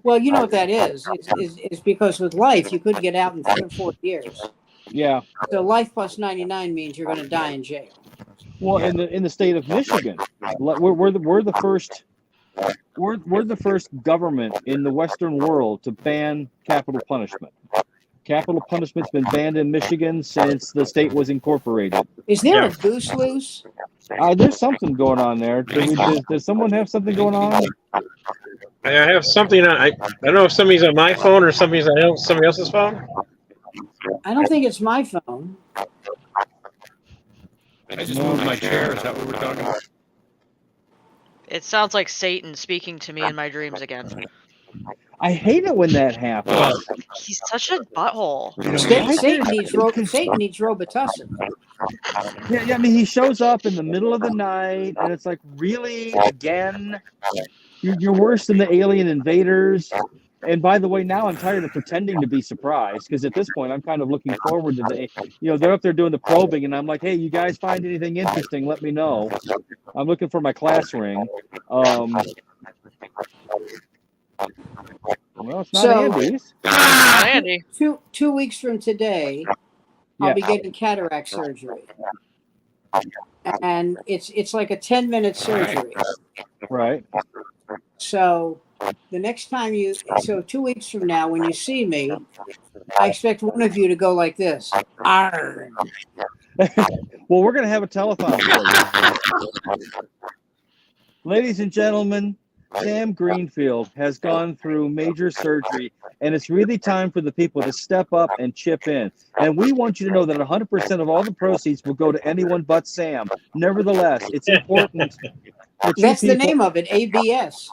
Well, you know what that is. It's because with life, you could get out in 3 or 4 years. Yeah. So life plus 99 means you're going to die in jail. Well, in the state of Michigan, we're the first government in the Western world to ban capital punishment. Capital punishment's been banned in Michigan since the state was incorporated. Is there Yeah. a goose loose? There's something going on there. Does someone have something going on? I have something on. I don't know if somebody's on my phone or somebody's on somebody else's phone. I don't think it's my phone. I just moved my chair. Is that what we're talking about? It sounds like Satan speaking to me in my dreams again. I hate it when that happens. He's such a butthole. Satan needs Robitussin. Yeah, I mean, he shows up in the middle of the night, and it's like, really, again? You're worse than the alien invaders. And by the way, now I'm tired of pretending to be surprised, because at this point, I'm kind of looking forward to they're up there doing the probing, and I'm like, hey, you guys find anything interesting, let me know. I'm looking for my class ring. Well, it's not Andy's. Not Andy. 2 weeks from today, I'll be getting cataract surgery. And it's like a 10-minute surgery. Right. So the next time 2 weeks from now, when you see me, I expect one of you to go like this. Arr. Well, we're going to have a telethon for you. Ladies and gentlemen, Sam Greenfield has gone through major surgery, and it's really time for the people to step up and chip in. And we want you to know that 100% of all the proceeds will go to anyone but Sam. Nevertheless, it's important that you That's the people. name of it, ABS.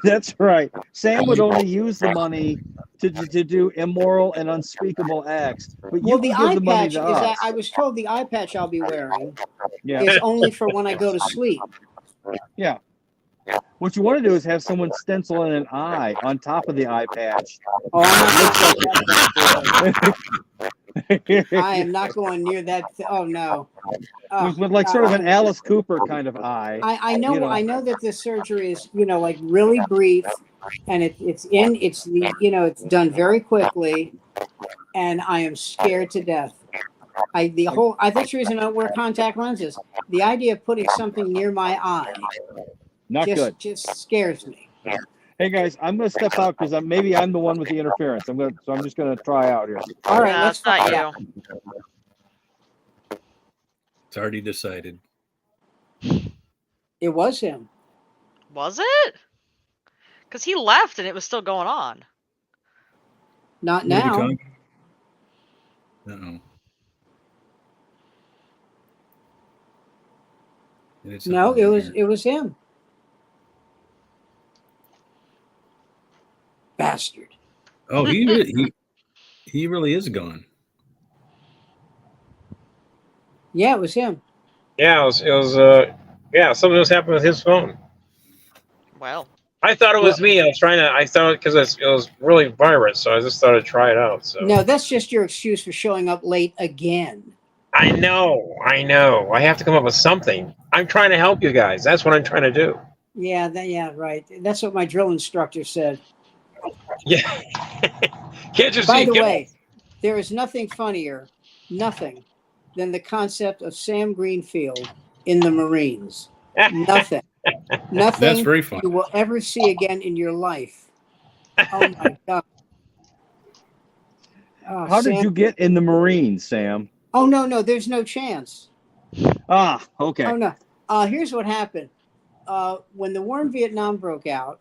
That's right. Sam would only use the money to do immoral and unspeakable acts, but you Well, the can give eye the money patch to is us. that I was told the eye patch I'll be wearing Yeah, is only for when I go to sleep. yeah. What you want to do is have someone stencil in an eye on top of the eye patch. Oh, I'm not going near that. I am not going near that. Oh no. with like sort of an Alice Cooper kind of eye. I know that this surgery is, like really brief, and it's done very quickly, and I am scared to death. That's the reason I don't wear contact lenses. The idea of putting something near my eye Not good. just scares me. Hey guys, I'm going to step out because maybe I'm the one with the interference. I'm just going to try out here. All right, No, let's it's not find you. out. It's already decided. It was him. Was it? Because he left and it was still going on. Not What are we now. talking? Uh-oh. No, it was him. Bastard. Oh, he really is gone. Yeah, it was him. Yeah, it was something was happening with his phone. Well, I thought it was me. I thought because it was really vibrant, so I just thought I'd try it out. So No, that's just your excuse for showing up late again. I know. I have to come up with something. I'm trying to help you guys. That's what I'm trying to do. Yeah, right. That's what my drill instructor said. Yeah. Can't just By see the way, there is nothing funnier, than the concept of Sam Greenfield in the Marines. Nothing That's very funny. you will ever see again in your life. Oh my God. Oh, How did you get in the Marines, Sam? Oh, no, there's no chance. Ah, okay. Oh, no. Here's what happened. When the war in Vietnam broke out,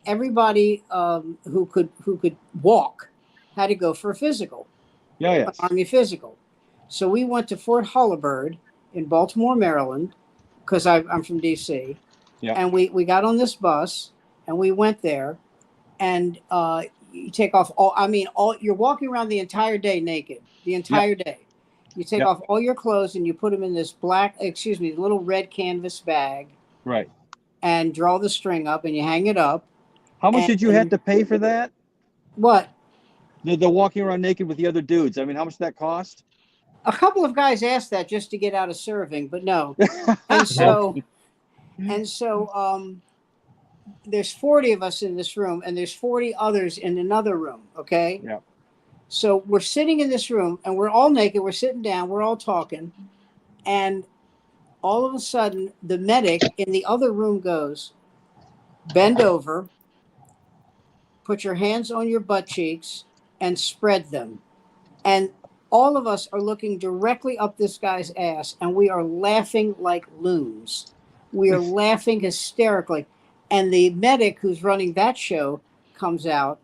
everybody who could walk had to go for a physical. Yeah, An yes. Army physical. So we went to Fort Hullabird in Baltimore, Maryland, because I'm from D.C. Yeah. And we got on this bus and we went there, and you take off you're walking around the entire day naked, the entire day. You take off all your clothes and you put them in this little red canvas bag. Right. And draw the string up and you hang it up. How much did you have to pay for that? What? The walking around naked with the other dudes. I mean, how much did that cost? A couple of guys asked that just to get out of serving, but no. And so there's 40 of us in this room, and there's 40 others in another room. Okay. Yeah. So we're sitting in this room, and we're all naked. We're sitting down. We're all talking, and all of a sudden, the medic in the other room goes, "Bend over, put your hands on your butt cheeks, and spread them." And all of us are looking directly up this guy's ass, and we are laughing like loons. We are laughing hysterically. And the medic who's running that show comes out,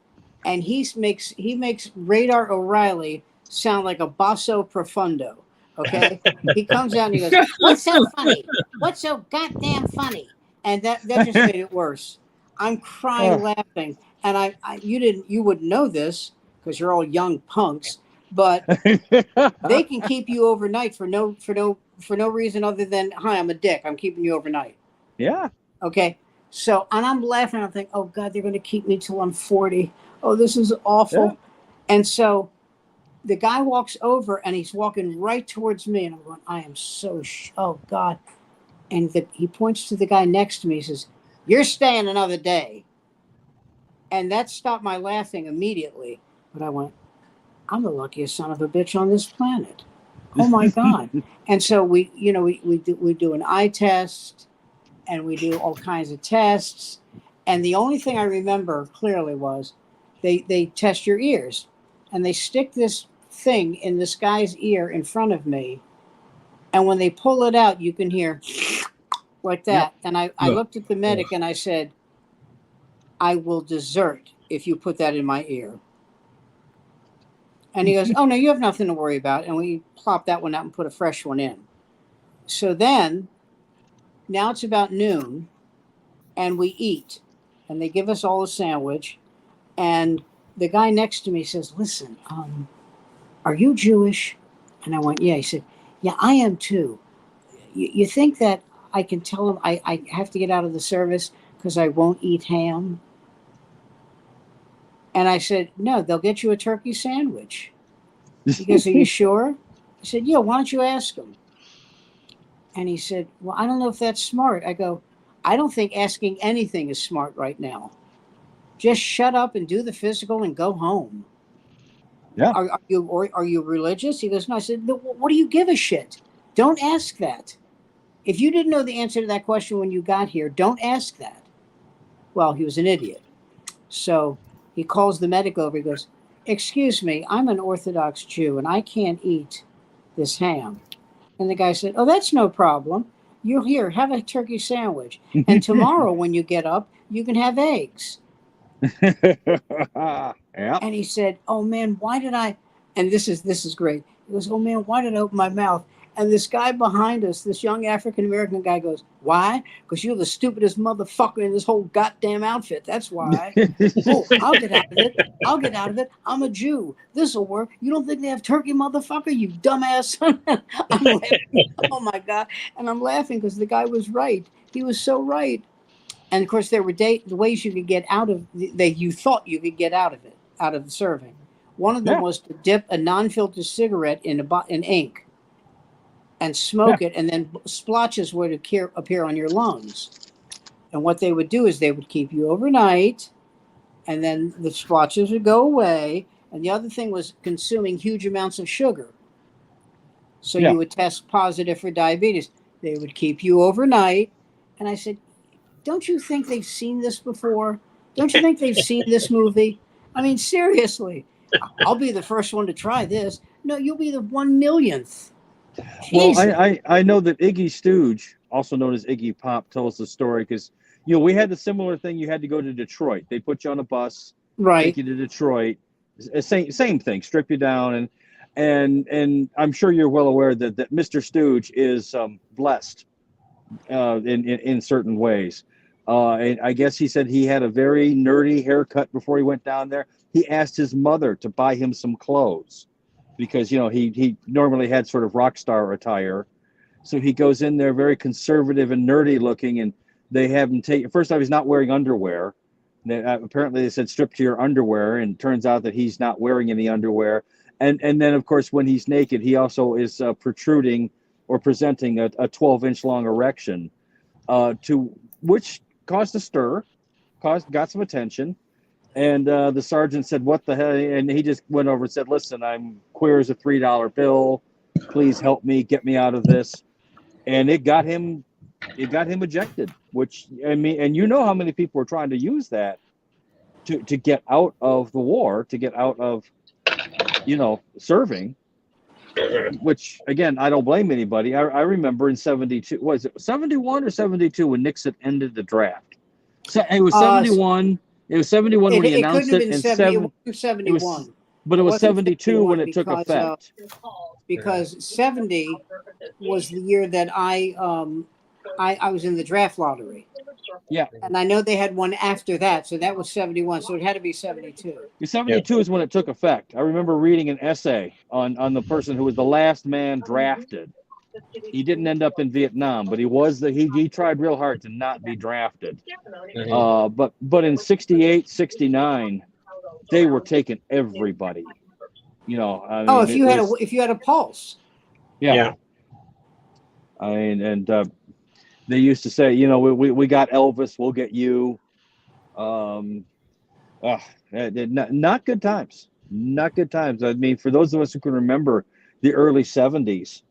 and he makes Radar O'Reilly sound like a basso profundo. Okay, he comes out and he goes, "What's so funny? What's so goddamn funny?" And that just made it worse. I'm crying, laughing, and you wouldn't know this because you're all young punks, but they can keep you overnight for no reason other than, "Hi, I'm a dick. I'm keeping you overnight." Yeah. Okay. So, and I'm laughing. I'm thinking, "Oh God, they're going to keep me till I'm 40. Oh, this is awful." Yeah. And so the guy walks over and he's walking right towards me. And I'm going, I am so, oh God. And he points to the guy next to me. He says, "You're staying another day." And that stopped my laughing immediately. But I went, I'm the luckiest son of a bitch on this planet. Oh my God. And so we do an eye test and we do all kinds of tests. And the only thing I remember clearly was they test your ears and they stick this thing in this guy's ear in front of me. And when they pull it out, you can hear like that. And I looked at the medic and I said, I will desert if you put that in my ear. And he goes, oh, no, you have nothing to worry about. And we plopped that one out and put a fresh one in. So then, now it's about noon, and we eat. And they give us all a sandwich. And the guy next to me says, listen, are you Jewish? And I went, yeah. He said, yeah, I am too. You think that I can tell him I have to get out of the service because I won't eat ham? And I said, no, they'll get you a turkey sandwich. He goes, are you sure? I said, yeah, why don't you ask him? And he said, well, I don't know if that's smart. I go, I don't think asking anything is smart right now. Just shut up and do the physical and go home. Yeah. Are you religious? He goes, no. I said, what do you give a shit? Don't ask that. If you didn't know the answer to that question when you got here, don't ask that. Well, he was an idiot. So he calls the medic over. He goes, excuse me, I'm an Orthodox Jew and I can't eat this ham. And the guy said, oh, that's no problem. You're here, have a turkey sandwich. And tomorrow when you get up, you can have eggs. Yep. And he said, oh, man, why did I? And this is great. He goes, oh, man, why did I open my mouth? And this guy behind us, this young African-American guy goes, why? Because you're the stupidest motherfucker in this whole goddamn outfit. That's why. Oh, I'll get out of it. I'll get out of it. I'm a Jew. This'll work. You don't think they have turkey, motherfucker? You dumbass. I'm laughing. Oh, my God. And I'm laughing because the guy was right. He was so right. And, of course, there were the ways you could get out of that you thought you could get out of it, out of the serving. One of them was to dip a non-filtered cigarette in ink and smoke it, and then splotches would appear on your lungs. And what they would do is they would keep you overnight, and then the splotches would go away. And the other thing was consuming huge amounts of sugar. So you would test positive for diabetes. They would keep you overnight. And I said, don't you think they've seen this before? Don't you think they've seen this movie? I mean, seriously, I'll be the first one to try this. No, you'll be the 1,000,000th. Well, I know that Iggy Stooge, also known as Iggy Pop, tells the story because, you know, we had a similar thing. You had to go to Detroit. They put you on a bus, take you to Detroit. Same thing, strip you down. And I'm sure you're well aware that Mr. Stooge is blessed in certain ways. And I guess he said he had a very nerdy haircut before he went down there. He asked his mother to buy him some clothes because, you know, he normally had sort of rock star attire. So he goes in there very conservative and nerdy looking, and they have him take, first off, he's not wearing underwear. Apparently they said strip to your underwear, and it turns out that he's not wearing any underwear. And then, of course, when he's naked, he also is protruding or presenting a 12-inch long erection, to which caused a stir, got some attention. And the sergeant said, what the hell? And he just went over and said, listen, I'm queer as a $3 bill. Please help me, get me out of this. And it got him ejected, which, I mean, and you know how many people were trying to use that to get out of the war, to get out of, you know, serving, which, again, I don't blame anybody. I remember in 72, was it 71 or 72 when Nixon ended the draft? So it was 71. It was 71 when he announced it. It couldn't have been 71. But it was 72 when it took effect. Because 70 was the year that I was in the draft lottery. Yeah. And I know they had one after that, so that was 71. So it had to be 72. 72 is when it took effect. I remember reading an essay on the person who was the last man drafted. He didn't end up in Vietnam, but he tried real hard to not be drafted. But in 68, 69, they were taking everybody. You know, I mean, if you had a pulse. Yeah. I mean, and they used to say, you know, we got Elvis, we'll get you. Not good times. Not good times. I mean, for those of us who can remember the early 70s,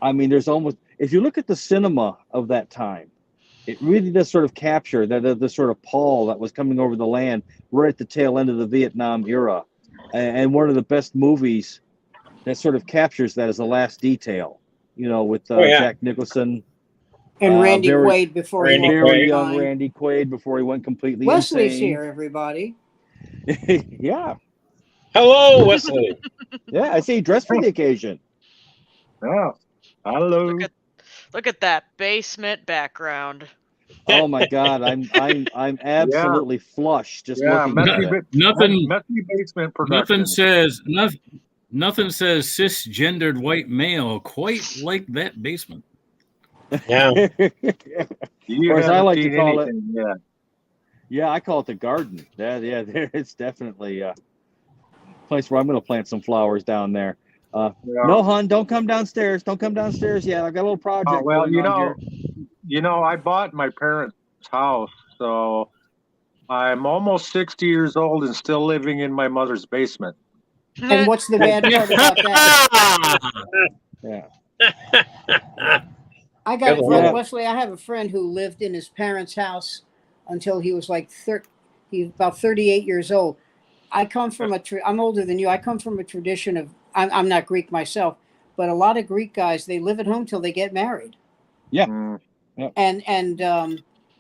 I mean, there's almost, if you look at the cinema of that time, it really does sort of capture the sort of pall that was coming over the land right at the tail end of the Vietnam era. And one of the best movies that sort of captures that is The Last Detail, you know, with Jack Nicholson. And Randy very- Quaid before Randy he Very Quaid. young Randy Quaid before he went completely Wesley's insane. here, everybody. Yeah, Hello, Wesley. yeah. I see he dressed for the occasion. Yeah. Hello. Look at that basement background. Oh my God, I'm absolutely flush just Yeah, looking at messy, it. Nothing, messy basement nothing production. says nothing says cisgendered white male quite like that basement. Yeah. You Or as I haven't like to seen call it- anything yet. Yeah, I call it the garden. Yeah, it's definitely a place where I'm going to plant some flowers down there. Yeah. No, hon, don't come downstairs. Don't come downstairs yet. I got a little project Oh, well, going on here. I bought my parents' house, so I'm almost 60 years old and still living in my mother's basement. And what's the bad part about that? Yeah. I got Good Lord. Wesley. I have a friend who lived in his parents' house until he was like he's about 38 years old. I come from I'm older than you. I come from a tradition of I'm not Greek myself, but a lot of Greek guys, they live at home till they get married. Yeah. Mm. And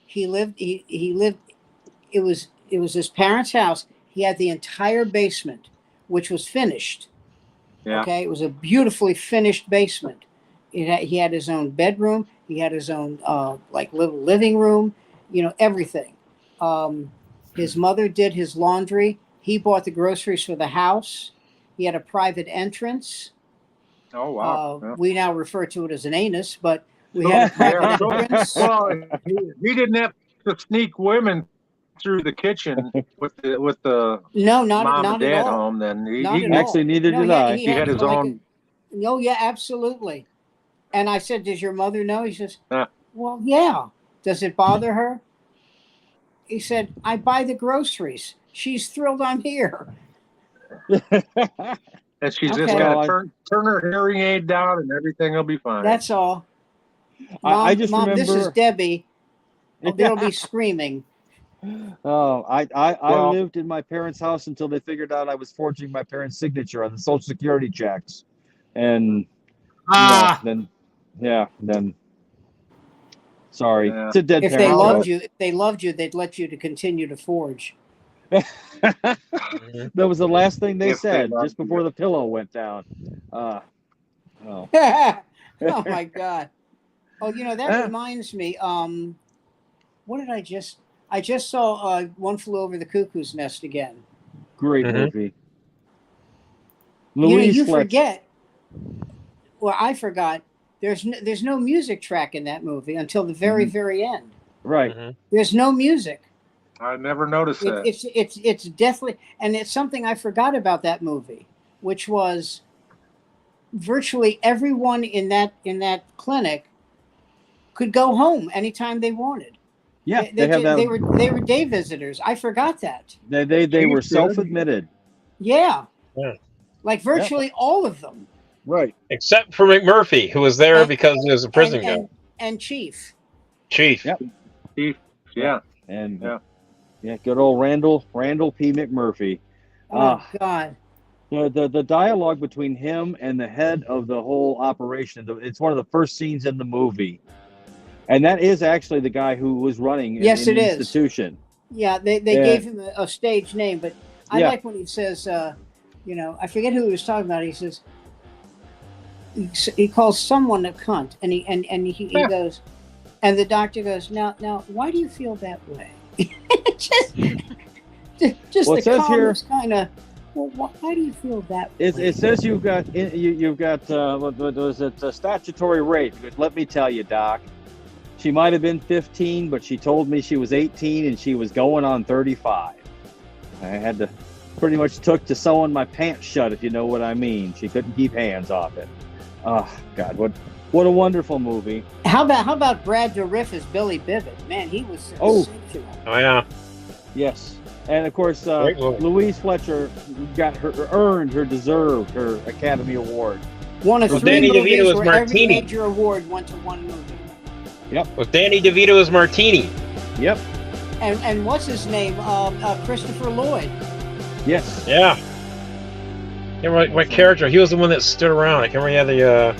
he lived it was his parents' house. He had the entire basement, which was finished. Yeah. Okay, it was a beautifully finished basement. He had his own bedroom. He had his own like little living room. Everything. His mother did his laundry. He bought the groceries for the house. He had a private entrance. Oh, wow. Yeah. We now refer to it as an anus, but we had a private entrance. Well, he didn't have to sneak women through the kitchen with the No, mom not and at dad all. home. Then Not he at all. Actually, neither No, did I. he had his like own. Oh, yeah, absolutely. And I said, does your mother know? He says, Yeah. well, yeah. Does it bother her? He said, I buy the groceries. She's thrilled I'm here. And she's just Okay. got to turn her hearing aid down and everything will be fine. That's all. I just Mom, this is remember. Debbie. Oh, there'll be screaming. Oh, I Well- lived in my parents' house until they figured out I was forging my parents' signature on the Social Security checks, and then sorry, Yeah. it's a dead If parent they loved you, they'd let you to continue to forge. joke. That was the last thing they If they said loved just before the pillow went down. Oh. Oh my God. Oh, that reminds me. What did I just saw One Flew Over the Cuckoo's Nest again. Great Mhm. movie. Louise You Fletcher. forget. Well, I forgot. There's no music track in that movie until the very, very end. Right. Mhm. There's no music. I never noticed that. It's definitely, and it's something I forgot about that movie, which was virtually everyone in that clinic could go home anytime they wanted. Yeah, they were day visitors. I forgot that. They were self-admitted. Yeah. Yeah. Like virtually all of them. Right. Except for McMurphy, who was there And- because he was a prison guy. And Chief. Chief. Yep. Yeah. And Yeah. good old Randall P. McMurphy. Oh God. The dialogue between him and the head of the whole operation, it's one of the first scenes in the movie. And that is actually the guy who was running Yes, in it the is. institution. Yeah, they gave him a stage name, but I like when he says, I forget who he was talking about. He says he calls someone a cunt, and he goes, and the doctor goes, now, why do you feel that way? just Well, the it says here- calmness kind of. Well, why do you feel that way? It says you've got what was it, statutory rape. Let me tell you, Doc. She might have been 15, but she told me she was 18 and she was going on 35. I had to pretty much took to sewing my pants shut, if you know what I mean. She couldn't keep hands off it. Oh God, what a wonderful movie. How about Brad Dourif as Billy Bibbit? Man, he was sensational. Oh yeah. Yes, and of course Great movie. Louise Fletcher earned her deserved her Academy Award. One of Well, three Danny movies DeVito was where every Martini. major award went to one movie. With Danny DeVito as Martini. Yep. And what's his name? Christopher Lloyd. Yes. Yeah. Yeah, what character? He was the one that stood around. I can't remember. He had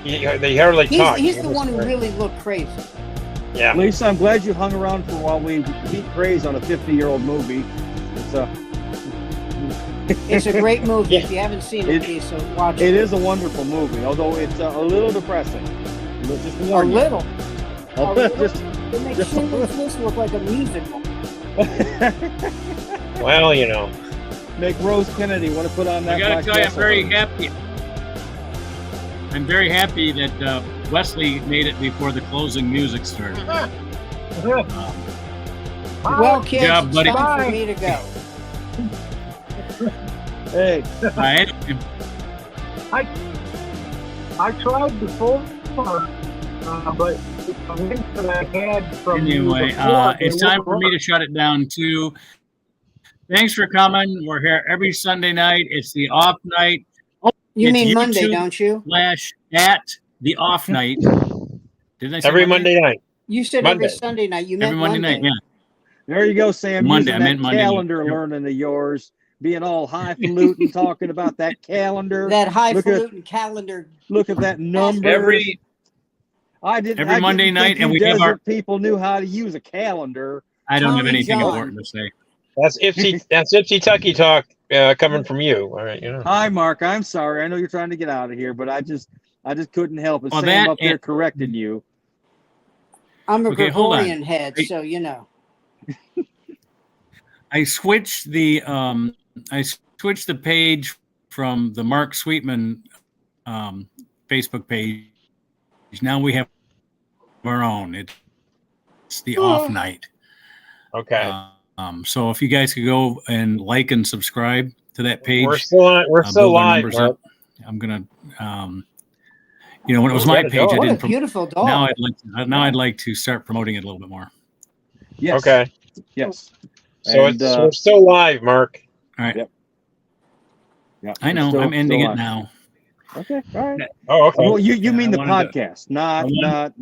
They hardly talk. He's the one who really looked crazy. Yeah. Lisa, I'm glad you hung around for while we beat praise on a 50-year-old movie. It's a great movie. If you haven't seen it, Lisa, watch it. It is a wonderful movie, although it's a little depressing. Just A warn you. little. A little. Just- It makes Schindler's List look like a musical. Well, you know. Make Rose Kennedy want to put on that. I gotta black tell you, I'm dress very on her. happy. I'm very happy that Wesley made it before the closing music started. Well, kids, job, it's buddy. time for me to go. Hey, Right? I tried before, but the link that I had from Anyway, you before, it's they time wouldn't for me work. to shut it down too. Thanks for coming. We're here every Sunday night. It's the off night. You It's mean Monday, YouTube don't you? / at the off night. Didn't I say Every Monday night. You said Monday. every Sunday night. You meant Every Monday night, yeah. there you go, Sam. Monday, using I that meant Monday. calendar learning of yours, being all highfalutin, talking about that calendar. That highfalutin calendar. Look at that number. Every I Monday didn't night, think and you we have desert our. people knew how to use a calendar. I don't have Tommy anything John. important to say. That's Ipsy Tucky talk coming from you. All right, you know. Hi, Mark. I'm sorry. I know you're trying to get out of here, but I just couldn't help it. Well, Sam that up there and- correcting you. I'm a Okay, hold on. Gregorian head, so you know. I switched the page from the Mark Sweetman Facebook page. Now we have our own. It's the off night. Okay. So if you guys could go and like and subscribe to that page, We're still on. We're still build our live, numbers Mark. up. I'm gonna, when it was my Gotta page, go. I What a didn't. beautiful dog. Now I'd like to start promoting it a little bit more. Yes. Okay. Yes. So And, we're still live, Mark. All right. Yep. Yeah. I know. Still- I'm ending still it on. now. Okay. All right. Oh, okay. Well, you mean I the wanted to- podcast, not